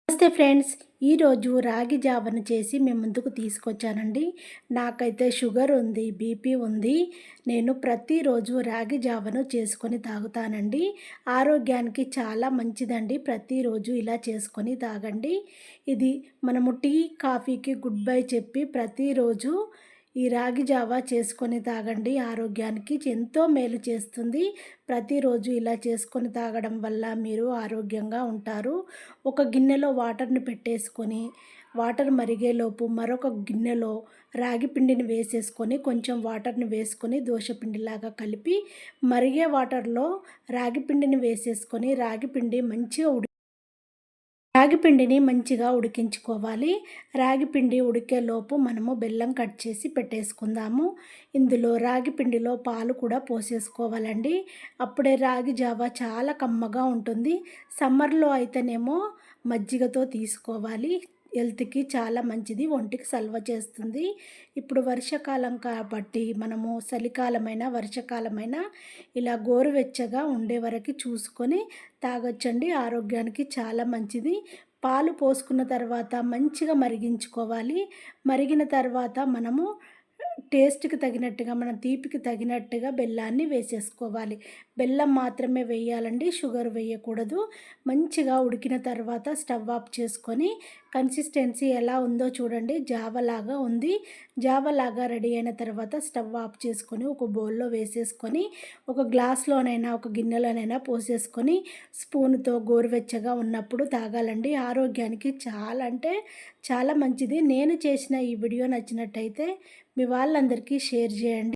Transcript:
నమస్తే ఫ్రెండ్స్, ఈరోజు రాగి జావను చేసి మేము ముందుకు తీసుకొచ్చానండి. నాకైతే షుగర్ ఉంది, బీపీ ఉంది. నేను ప్రతిరోజు రాగి జావను చేసుకొని తాగుతానండి. ఆరోగ్యానికి చాలా మంచిదండి. ప్రతిరోజు ఇలా చేసుకొని తాగండి. ఇది మనము టీ, కాఫీకి గుడ్ బై చెప్పి ప్రతిరోజు ఈ రాగి జావా చేసుకొని తాగండి. ఆరోగ్యానికి ఎంతో మేలు చేస్తుంది. ప్రతిరోజు ఇలా చేసుకొని తాగడం వల్ల మీరు ఆరోగ్యంగా ఉంటారు. ఒక గిన్నెలో వాటర్ని పెట్టేసుకొని వాటర్ మరిగేలోపు మరొక గిన్నెలో రాగి పిండిని వేసేసుకొని కొంచెం వాటర్ని వేసుకొని దోసపిండిలాగా కలిపి మరిగే వాటర్లో రాగి పిండిని వేసేసుకొని రాగి పిండి మంచిగా రాగిపిండిని మంచిగా ఉడికించుకోవాలి. రాగిపిండి ఉడికేలోపు మనము బెల్లం కట్ చేసి పెట్టేసుకుందాము. ఇందులో రాగిపిండిలో పాలు కూడా పోసేసుకోవాలండి. అప్పుడే రాగి జావ చాలా కమ్మగా ఉంటుంది. సమ్మర్లో అయితేనేమో మజ్జిగతో తీసుకోవాలి. హెల్త్‌కి చాలా మంచిది. ఒంటికి సలవ చేస్తుంది. ఇప్పుడు వర్షాకాలం కాబట్టి మనము చలికాలమైనా, వర్షాకాలమైనా ఇలా గోరువెచ్చగా ఉండే వరకు చూసుకొని తాగొచ్చండి. ఆరోగ్యానికి చాలా మంచిది. పాలు పోసుకున్న తర్వాత మంచిగా మరిగించుకోవాలి. మరిగిన తర్వాత మనము టేస్ట్‌కి తగినట్టుగా, మన తీపికి తగినట్టుగా బెల్లాన్ని వేసేసుకోవాలి. బెల్లం మాత్రమే వేయాలండి, షుగర్ వేయకూడదు. మంచిగా ఉడికిన తర్వాత స్టవ్ ఆఫ్ చేసుకొని కన్సిస్టెన్సీ ఎలా ఉందో చూడండి. జావలాగా ఉంది. జావలాగా రెడీ అయిన తర్వాత స్టవ్ ఆఫ్ చేసుకొని ఒక బౌల్‌లో వేసేసుకొని ఒక గ్లాస్‌లోనైనా, ఒక గిన్నెలోనైనా పోసేసుకొని స్పూన్‌తో గోరువెచ్చగా ఉన్నప్పుడు తాగాలండి. ఆరోగ్యానికి చాలా అంటే చాలా మంచిది. నేను చేసిన ఈ వీడియో నచ్చినట్టయితే మీ వాళ్ళందరికీ షేర్ చేయండి.